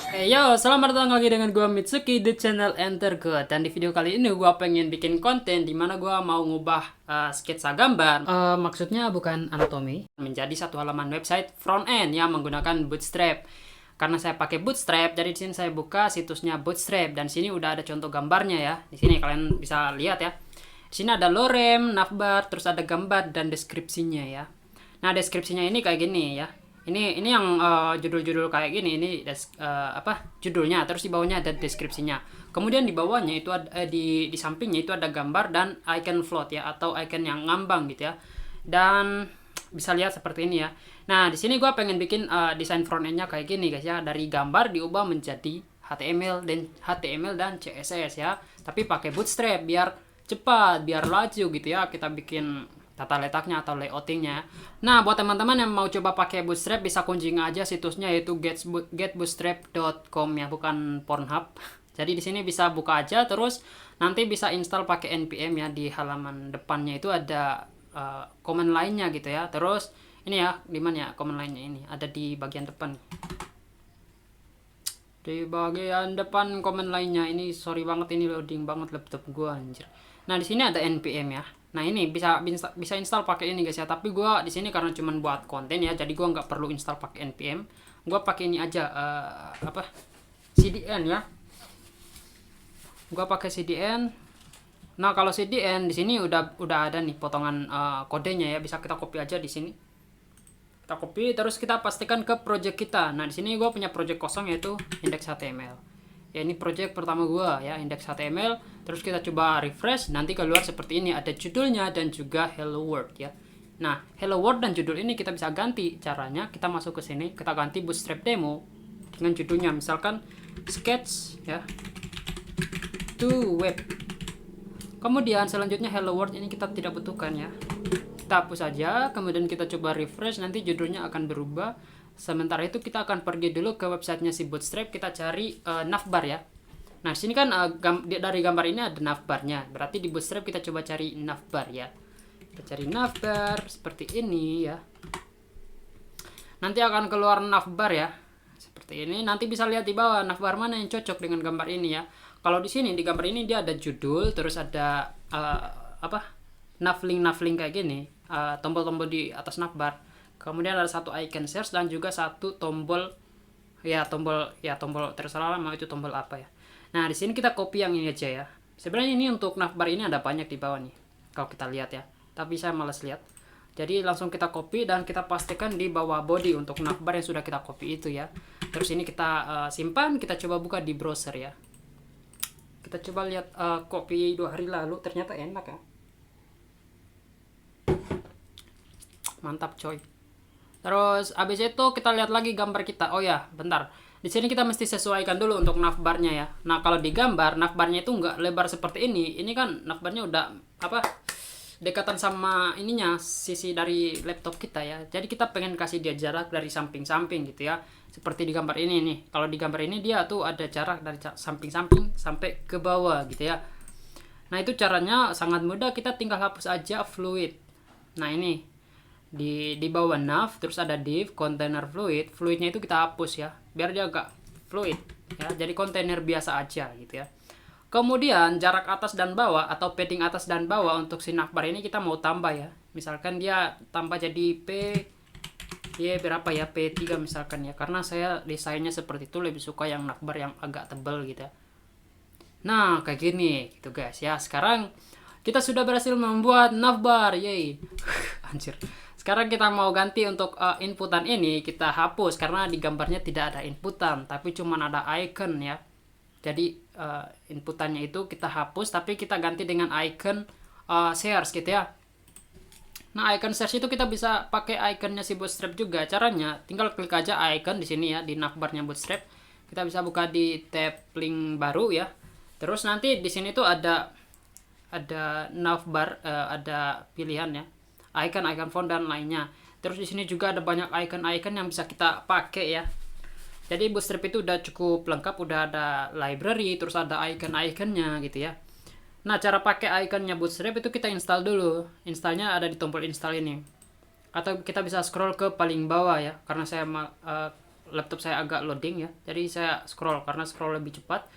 Yo, selamat datang lagi dengan gua Mitsuki di channel Enter Good. Dan di video kali ini gua pengen bikin konten di mana gua mau ngubah sketsa gambar. Maksudnya bukan anatomi, menjadi satu halaman website front end yang menggunakan Bootstrap. Karena saya pakai Bootstrap, jadi di sini saya buka situsnya Bootstrap dan sini udah ada contoh gambarnya ya. Di sini kalian bisa lihat ya. Di sini ada lorem, navbar, terus ada gambar dan deskripsinya ya. Nah, deskripsinya ini kayak gini ya. Ini yang judul-judul kayak gini, ini judulnya, terus di bawahnya ada deskripsinya. Kemudian di bawahnya itu ada, di sampingnya itu ada gambar dan icon float ya, atau icon yang ngambang gitu ya. Dan bisa lihat seperti ini ya. Nah, di sini gua pengen bikin desain front end-nya kayak gini guys ya, dari gambar diubah menjadi HTML dan CSS ya. Tapi pakai Bootstrap biar cepat, biar laju gitu ya. Kita bikin tata letaknya atau layoutingnya. Nah, buat teman-teman yang mau coba pakai Bootstrap bisa kunjungi aja situsnya, yaitu getbootstrap.com ya, bukan Pornhub. Jadi di sini bisa buka aja, terus nanti bisa install pakai npm ya. Di halaman depannya itu ada command lainnya gitu ya. Terus ini ya, di mana ya command lainnya ini? Ada di bagian depan. Di bagian depan komen lainnya ini, sorry banget ini loading banget laptop gua anjir. Nah, di sini ada npm ya. Nah, ini bisa install pakai ini guys ya. Tapi gua di sini karena cuman buat konten ya, jadi gua nggak perlu install pakai npm. Gua pakai ini aja cdn ya. Gua pakai cdn. Nah, kalau cdn di sini udah ada nih potongan kodenya ya, bisa kita copy aja di sini. Kita copy, terus kita pastikan ke project kita. Nah, di sini gue punya project kosong yaitu index.html. Ya, ini project pertama gue ya, index.html. Terus kita coba refresh, nanti keluar seperti ini, ada judulnya dan juga hello world ya. Nah, hello world dan judul ini kita bisa ganti. Caranya kita masuk ke sini, kita ganti Bootstrap demo dengan judulnya misalkan sketch ya to web. Kemudian selanjutnya hello world ini kita tidak butuhkan ya. Kita hapus saja, kemudian kita coba refresh, nanti judulnya akan berubah. Sementara itu kita akan pergi dulu ke websitenya si Bootstrap, kita cari navbar ya. Nah, sini kan dari gambar ini ada navbarnya, berarti di Bootstrap kita coba cari navbar ya. Kita cari navbar seperti ini ya. Nanti akan keluar navbar ya, seperti ini. Nanti bisa lihat di bawah navbar mana yang cocok dengan gambar ini ya. Kalau di sini di gambar ini dia ada judul, terus ada navlink kayak gini, tombol-tombol di atas navbar. Kemudian ada satu icon search dan juga satu tombol terserah mau itu tombol apa ya. Nah, di sini kita copy yang ini aja ya. Sebenarnya ini untuk navbar ini ada banyak di bawah nih, kalau kita lihat ya. Tapi saya malas lihat. Jadi langsung kita copy dan kita pastikan di bawah body untuk navbar yang sudah kita copy itu ya. Terus ini kita simpan, kita coba buka di browser ya. Kita coba lihat copy 2 hari lalu, ternyata enak ya. Mantap coy. Terus abis itu kita lihat lagi gambar kita. Oh ya, bentar. Di sini kita mesti sesuaikan dulu untuk navbarnya ya. Nah, kalau di gambar navbarnya itu nggak lebar seperti ini. Ini kan navbarnya udah dekatan sama ininya, sisi dari laptop kita ya. Jadi kita pengen kasih dia jarak dari samping-samping gitu ya. Seperti di gambar ini nih. Kalau di gambar ini dia tuh ada jarak dari samping-samping sampai ke bawah gitu ya. Nah, itu caranya sangat mudah, kita tinggal hapus aja fluid. Nah, ini di bawah nav, terus ada div container fluidnya itu kita hapus ya, biar dia agak fluid ya, jadi kontainer biasa aja gitu ya. Kemudian jarak atas dan bawah atau padding atas dan bawah untuk si navbar ini kita mau tambah ya. Misalkan dia tambah jadi berapa ya, P3 misalkan ya, karena saya desainnya seperti itu, lebih suka yang navbar yang agak tebal gitu ya. Nah, kayak gini gitu guys ya. Sekarang kita sudah berhasil membuat navbar, yay. Anjir. Sekarang kita mau ganti untuk inputan ini, kita hapus karena di gambarnya tidak ada inputan, tapi cuma ada icon ya. Jadi inputannya itu kita hapus, tapi kita ganti dengan icon search gitu ya. Nah, icon search itu kita bisa pakai iconnya si Bootstrap juga. Caranya tinggal klik aja icon di sini ya, di navbarnya Bootstrap. Kita bisa buka di tab link baru ya. Terus nanti di sini tuh ada navbar, ada pilihan ya, icon font dan lainnya. Terus di sini juga ada banyak icon yang bisa kita pakai ya. Jadi Bootstrap itu udah cukup lengkap, udah ada library, terus ada icon-iconnya gitu ya. Nah, cara pakai iconnya Bootstrap itu kita install dulu. Installnya ada di tombol install ini. Atau kita bisa scroll ke paling bawah ya, karena saya laptop saya agak loading ya, jadi saya scroll karena scroll lebih cepat.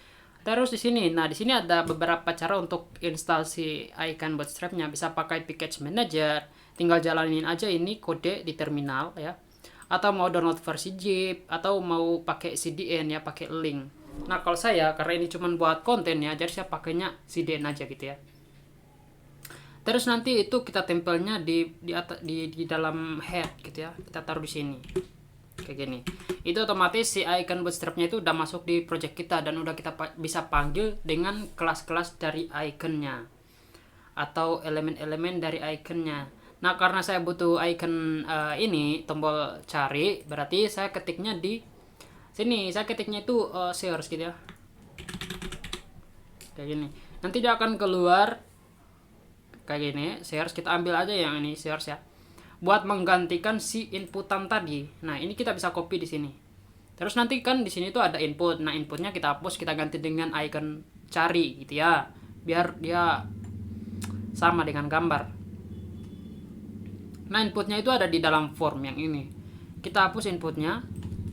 Terus di sini, nah di sini ada beberapa cara untuk install si icon Bootstrap-nya. Bisa pakai package manager, tinggal jalanin aja ini kode di terminal ya. Atau mau download versi zip, atau mau pakai CDN ya, pakai link. Nah kalau saya karena ini cuma buat konten ya, jadi saya pakainya CDN aja gitu ya. Terus nanti itu kita tempelnya di dalam head gitu ya. Kita taruh di sini. Kayak gini. Itu otomatis si icon Bootstrap-nya itu udah masuk di project kita dan udah kita bisa panggil dengan kelas-kelas dari iconnya atau elemen-elemen dari iconnya. Nah karena saya butuh icon ini tombol cari, berarti saya ketiknya di sini. Saya ketiknya itu search gitu ya, kayak gini. Nanti dia akan keluar kayak gini. Search, kita ambil aja yang ini search ya, buat menggantikan si inputan tadi. Nah ini kita bisa copy di sini. Terus nanti kan di sini tuh ada input. Nah inputnya kita hapus, kita ganti dengan icon cari gitu ya, biar dia sama dengan gambar. Nah inputnya itu ada di dalam form yang ini. Kita hapus inputnya,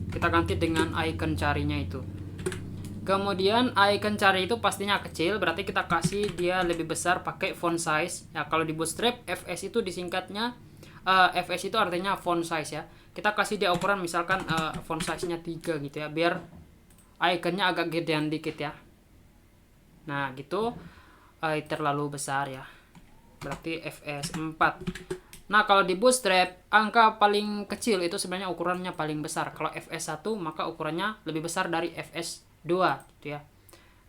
kita ganti dengan icon carinya itu. Kemudian icon cari itu pastinya kecil, berarti kita kasih dia lebih besar pakai font size. Ya kalau di Bootstrap FS itu disingkatnya FS itu artinya font size ya. Kita kasih dia ukuran misalkan font size-nya 3 gitu ya, biar iconnya agak gedean dikit ya. Nah gitu, terlalu besar ya, berarti FS 4. Nah kalau di Bootstrap angka paling kecil itu sebenarnya ukurannya paling besar. Kalau FS 1 maka ukurannya lebih besar dari FS 2 gitu ya.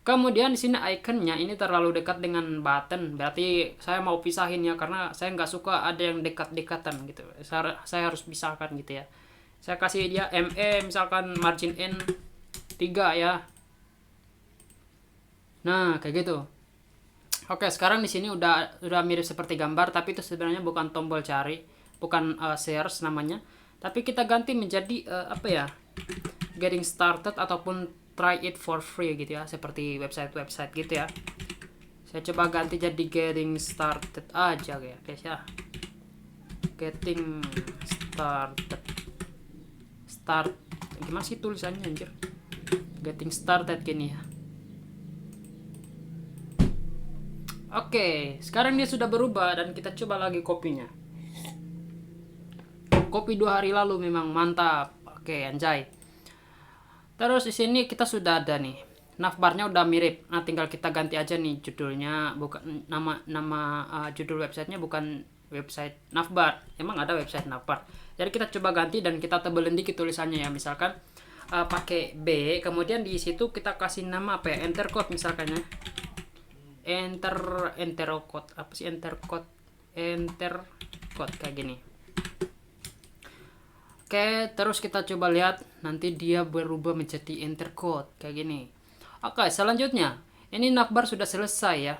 Kemudian di sini iconnya ini terlalu dekat dengan button, berarti saya mau pisahin ya, karena saya nggak suka ada yang dekat-dekatan gitu. Saya harus pisahkan gitu ya. Saya kasih dia ME, misalkan margin N 3 ya. Nah kayak gitu. Oke, sekarang di sini udah mirip seperti gambar, tapi itu sebenarnya bukan tombol cari, bukan search namanya, tapi kita ganti menjadi apa ya, getting started ataupun try it for free gitu ya, seperti website gitu ya. Saya coba ganti jadi getting started aja ya guys ya. Getting start gimana sih tulisannya anjir, getting started gini ya. Oke, sekarang dia sudah berubah dan kita coba lagi kopinya. Kopi 2 hari lalu memang mantap. Oke, anjay. Terus di sini kita sudah ada nih. Navbarnya udah mirip. Nah, tinggal kita ganti aja nih judulnya, bukan nama judul websitenya bukan website navbar. Emang ada website navbar. Jadi kita coba ganti dan kita tebelin dikit tulisannya ya. Misalkan pakai B, kemudian di situ kita kasih nama apa ya? Enter code misalkan ya. Enter code. Apa sih enter code kayak gini. Oke, terus kita coba lihat nanti dia berubah menjadi enter code kayak gini. Oke, selanjutnya ini navbar sudah selesai ya.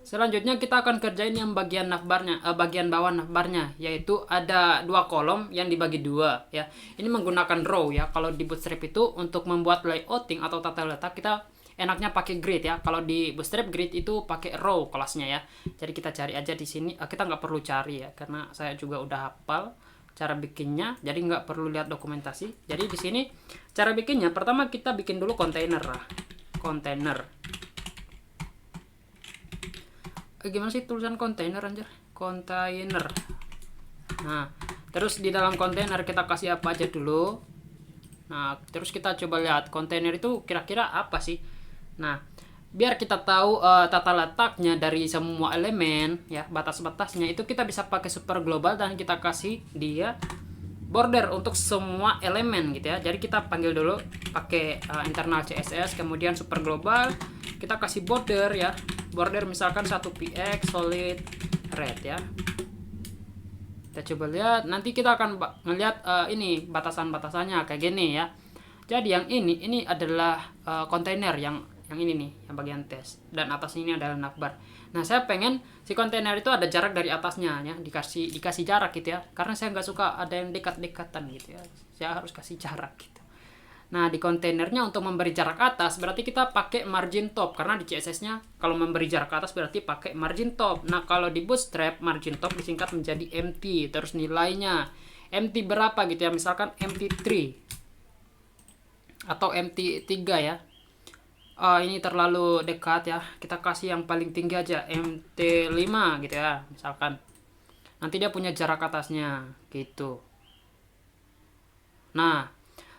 Selanjutnya kita akan kerjain yang bagian navbarnya, bagian bawah navbarnya, yaitu ada 2 kolom yang dibagi 2 ya. Ini menggunakan row ya. Kalau di Bootstrap itu untuk membuat layouting atau tata letak kita enaknya pakai grid ya. Kalau di Bootstrap grid itu pakai row kelasnya ya. Jadi kita cari aja di sini. Kita nggak perlu cari ya, karena saya juga udah hafal cara bikinnya, jadi nggak perlu lihat dokumentasi. Jadi di sini cara bikinnya, pertama kita bikin dulu kontainer lah. Kontainer. Gimana sih tulisan kontainer anjir? Kontainer. Nah, terus di dalam kontainer kita kasih apa aja dulu. Nah, terus kita coba lihat kontainer itu kira-kira apa sih. Nah, biar kita tahu tata letaknya dari semua elemen ya, batas-batasnya itu kita bisa pakai super global dan kita kasih dia border untuk semua elemen gitu ya. Jadi kita panggil dulu pakai internal CSS, kemudian super global, kita kasih border ya. Border misalkan 1px solid red ya. Kita coba lihat, nanti kita akan ngelihat ini batasan-batasannya kayak gini ya. Jadi yang ini adalah kontainer yang ini nih, yang bagian tes, dan atasnya ini adalah navbar. Nah, saya pengen si kontainer itu ada jarak dari atasnya ya, dikasih jarak gitu ya, karena saya nggak suka ada yang dekat-dekatan gitu ya, saya harus kasih jarak gitu. Nah, di kontainernya untuk memberi jarak atas berarti kita pakai margin top, karena di CSS-nya kalau memberi jarak atas berarti pakai margin top. Nah, kalau di Bootstrap margin top disingkat menjadi empty, terus nilainya empty berapa gitu ya, misalkan empty 3. atau MT3 ya. Ini terlalu dekat ya, kita kasih yang paling tinggi aja, MT5 gitu ya misalkan. Nanti dia punya jarak atasnya gitu. Nah,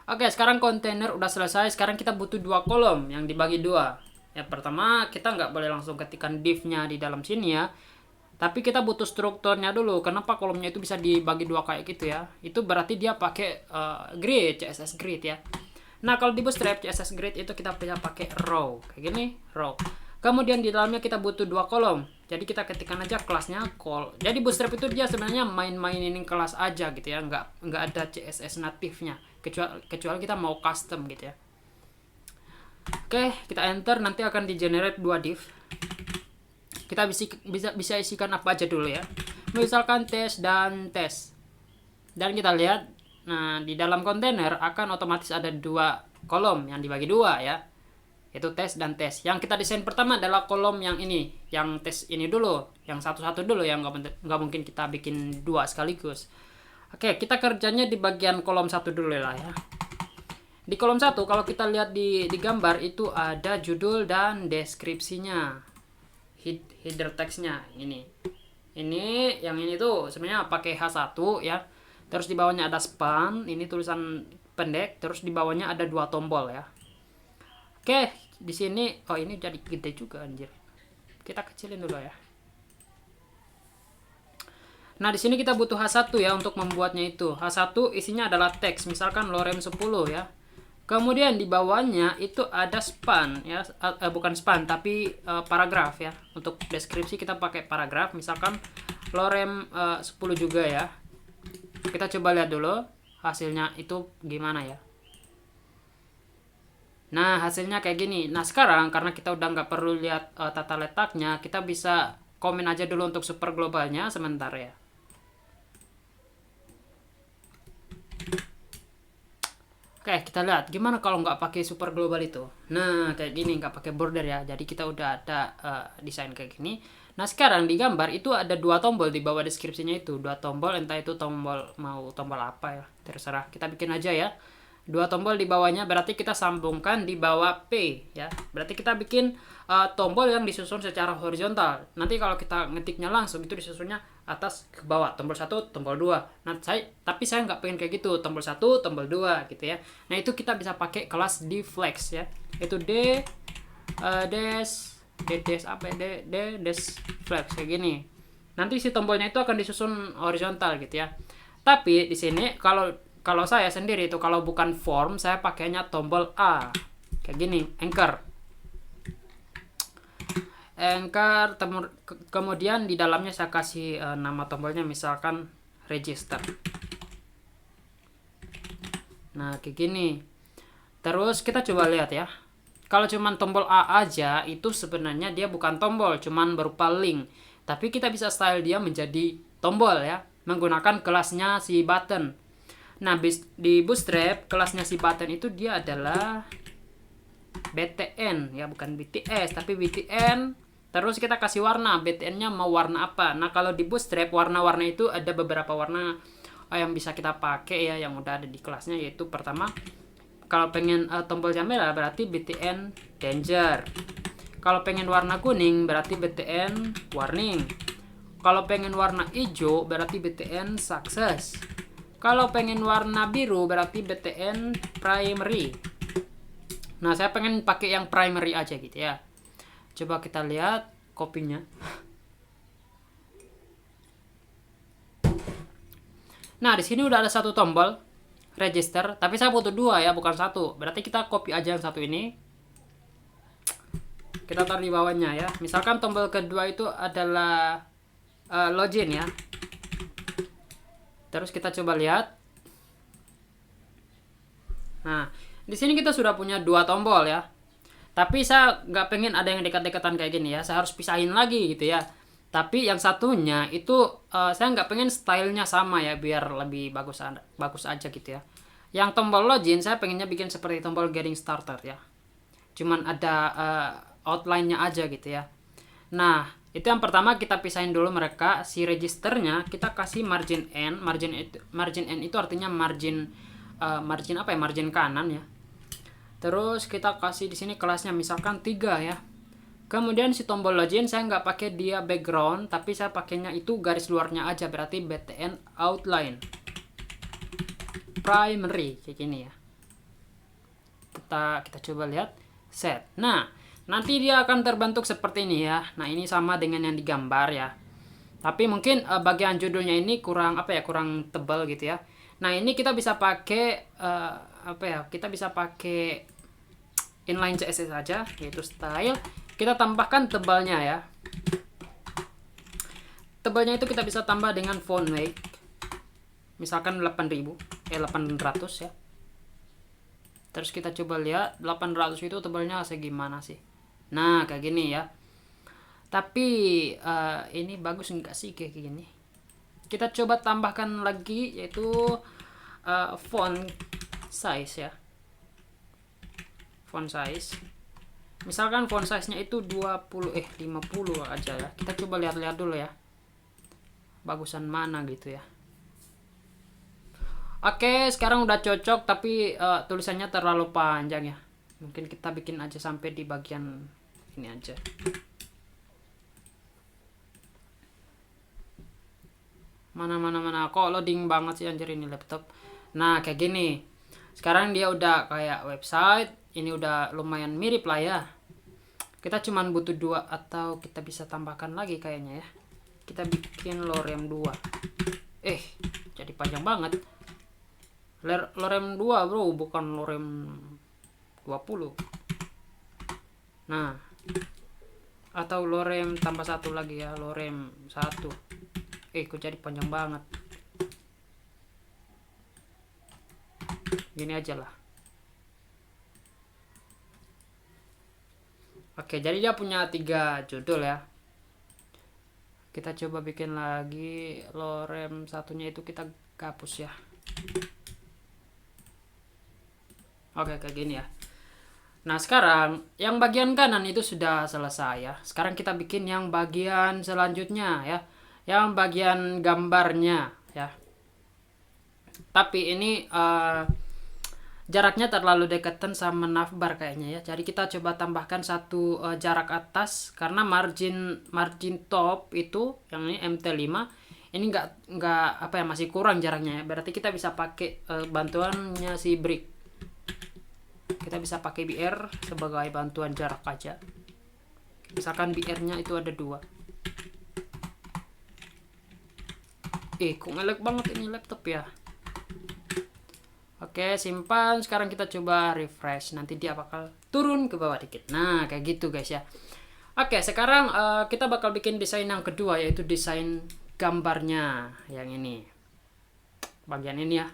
oke, sekarang kontainer udah selesai. Sekarang kita butuh dua kolom yang dibagi dua. Ya, pertama kita nggak boleh langsung ketikkan div-nya di dalam sini ya, tapi kita butuh strukturnya dulu. Kenapa kolomnya itu bisa dibagi dua kayak gitu ya? Itu berarti dia pakai grid, CSS grid ya. Nah, kalau di Bootstrap CSS grid itu kita bisa pakai row kayak gini, row. Kemudian di dalamnya kita butuh dua kolom. Jadi kita ketikkan aja kelasnya call. Jadi Bootstrap itu dia sebenarnya main-mainin kelas aja gitu ya, nggak ada CSS natifnya. Kecuali kita mau custom gitu ya. Oke, kita enter, nanti akan di generate dua div. Kita bisa isikan apa aja dulu ya. Misalkan tes dan tes. Dan kita lihat, nah di dalam kontainer akan otomatis ada dua kolom yang dibagi dua ya, yaitu tes dan tes. Yang kita desain pertama adalah kolom yang ini, yang tes ini dulu, yang satu-satu dulu ya, nggak mungkin kita bikin dua sekaligus. Oke, kita kerjanya di bagian kolom satu dulu lah ya. Di kolom satu kalau kita lihat di gambar itu ada judul dan deskripsinya, header textnya ini yang ini tuh sebenarnya pakai H1 ya. Terus di bawahnya ada span, ini tulisan pendek, terus di bawahnya ada dua tombol ya. Oke, di sini ini jadi gede juga anjir. Kita kecilin dulu ya. Nah, di sini kita butuh H1 ya untuk membuatnya itu. H1 isinya adalah teks, misalkan lorem 10 ya. Kemudian di bawahnya itu ada span ya, bukan span tapi paragraf ya. Untuk deskripsi kita pakai paragraf, misalkan lorem 10 juga ya. Kita coba lihat dulu hasilnya itu gimana ya. Nah, hasilnya kayak gini. Nah, sekarang karena kita udah nggak perlu lihat tata letaknya, kita bisa komen aja dulu untuk super globalnya sebentar ya. Oke, kita lihat gimana kalau nggak pakai super global itu. Nah, kayak gini, nggak pakai border ya. Jadi kita udah ada desain kayak gini. Nah, sekarang di gambar itu ada dua tombol di bawah deskripsinya itu. Dua tombol, entah itu tombol, mau tombol apa ya, terserah. Kita bikin aja ya. Dua tombol di bawahnya, berarti kita sambungkan di bawah P ya. Berarti kita bikin tombol yang disusun secara horizontal. Nanti kalau kita ngetiknya langsung, itu disusunnya atas ke bawah. Tombol 1, tombol 2. Nah, tapi saya nggak pengen kayak gitu. Tombol 1, tombol 2 gitu ya. Nah, itu kita bisa pakai kelas dflex ya. Itu des flex kayak gini. Nanti si tombolnya itu akan disusun horizontal gitu ya. Tapi di sini kalau saya sendiri itu kalau bukan form saya pakainya tombol A kayak gini, anchor, kemudian di dalamnya saya kasih nama tombolnya misalkan register. Nah, kayak gini. Terus kita coba lihat ya. Kalau cuman tombol A aja itu sebenarnya dia bukan tombol, cuman berupa link. Tapi kita bisa style dia menjadi tombol ya, menggunakan kelasnya si button. Nah, di Bootstrap kelasnya si button itu dia adalah btn ya, bukan bts tapi btn. Terus kita kasih warna, btn-nya mau warna apa. Nah, kalau di Bootstrap warna-warna itu ada beberapa warna yang bisa kita pakai ya, yang udah ada di kelasnya, yaitu pertama kalau pengen tombolnya merah berarti btn danger. Kalau pengen warna kuning berarti btn warning. Kalau pengen warna hijau berarti btn success. Kalau pengen warna biru berarti btn primary. Nah, saya pengen pakai yang primary aja gitu ya. Coba kita lihat copy-nya. Nah, di sini udah ada satu tombol register, tapi saya butuh dua ya, bukan satu. Berarti kita copy aja yang satu ini. Kita taruh di bawahnya ya. Misalkan tombol kedua itu adalah login ya. Terus kita coba lihat. Nah, di sini kita sudah punya dua tombol ya. Tapi saya nggak pengen ada yang dekat-dekatan kayak gini ya. Saya harus pisahin lagi gitu ya. Tapi yang satunya itu saya nggak pengen stylenya sama ya, biar lebih bagus aja gitu ya. Yang tombol login saya pengennya bikin seperti tombol getting started ya. Cuman ada outline-nya aja gitu ya. Nah, itu yang pertama kita pisahin dulu mereka. Si registernya kita kasih margin N. Margin N itu artinya margin apa ya? Margin kanan ya. Terus kita kasih di sini kelasnya misalkan 3 ya. Kemudian si tombol login saya nggak pakai dia background, tapi saya pakainya itu garis luarnya aja, berarti btn outline primary kayak gini ya. Kita coba lihat set. Nah, nanti dia akan terbentuk seperti ini ya. Nah, ini sama dengan yang digambar ya. Tapi mungkin bagian judulnya ini kurang kurang tebal gitu ya. Nah, ini kita bisa pakai kita bisa pakai inline CSS saja, yaitu style. Kita tambahkan tebalnya ya. Tebalnya itu kita bisa tambah dengan font weight. Misalkan 800 ya. Terus kita coba lihat 800 itu tebalnya segimana sih. Nah, kayak gini ya. Tapi ini bagus enggak sih kayak gini. Kita coba tambahkan lagi, yaitu font size ya. Font size. Misalkan font size-nya itu 50 aja ya. Kita coba lihat-lihat dulu ya. Bagusan mana gitu ya. Oke, sekarang udah cocok, tapi tulisannya terlalu panjang ya. Mungkin kita bikin aja sampai di bagian ini aja. Mana kok loading banget sih anjir ini laptop. Nah, kayak gini. Sekarang dia udah kayak website. Ini udah lumayan mirip lah ya. Kita cuman butuh 2 atau kita bisa tambahkan lagi kayaknya ya. Kita bikin lorem 2. Jadi panjang banget. Lorem 2 bro, bukan lorem 20. Nah, atau lorem tambah 1 lagi ya, lorem 1. Kok jadi panjang banget. Gini aja lah. Oke, jadi dia punya 3 judul ya. Kita coba bikin lagi lorem satunya itu kita hapus ya. Oke, kayak gini ya. Nah, sekarang yang bagian kanan itu sudah selesai ya. Sekarang kita bikin yang bagian selanjutnya ya. Yang bagian gambarnya ya. Tapi ini jaraknya terlalu dekatan sama navbar kayaknya ya. Jadi kita coba tambahkan satu jarak atas, karena margin top itu yang ini MT5 ini nggak masih kurang jaraknya ya. Berarti kita bisa pakai bantuannya si brick. Kita bisa pakai BR sebagai bantuan jarak aja. Misalkan BR-nya itu ada 2. Kok ngelek banget ini laptop ya. Oke, simpan. Sekarang kita coba refresh. Nanti dia bakal turun ke bawah dikit. Nah, kayak gitu guys ya. Oke, sekarang kita bakal bikin desain yang kedua, yaitu desain gambarnya yang ini. Bagian ini ya.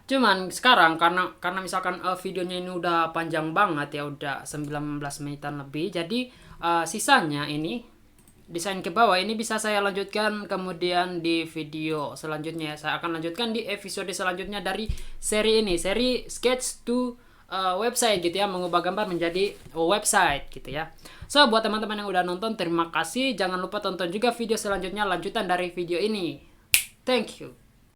Cuman sekarang karena misalkan videonya ini udah panjang banget ya, udah 19 menitan lebih. Jadi sisanya ini desain ke bawah ini bisa saya lanjutkan kemudian di video selanjutnya. Saya akan lanjutkan di episode selanjutnya dari seri ini, seri sketch to website gitu ya, mengubah gambar menjadi website gitu ya. So, buat teman-teman yang udah nonton, terima kasih. Jangan lupa tonton juga video selanjutnya, lanjutan dari video ini. Thank you.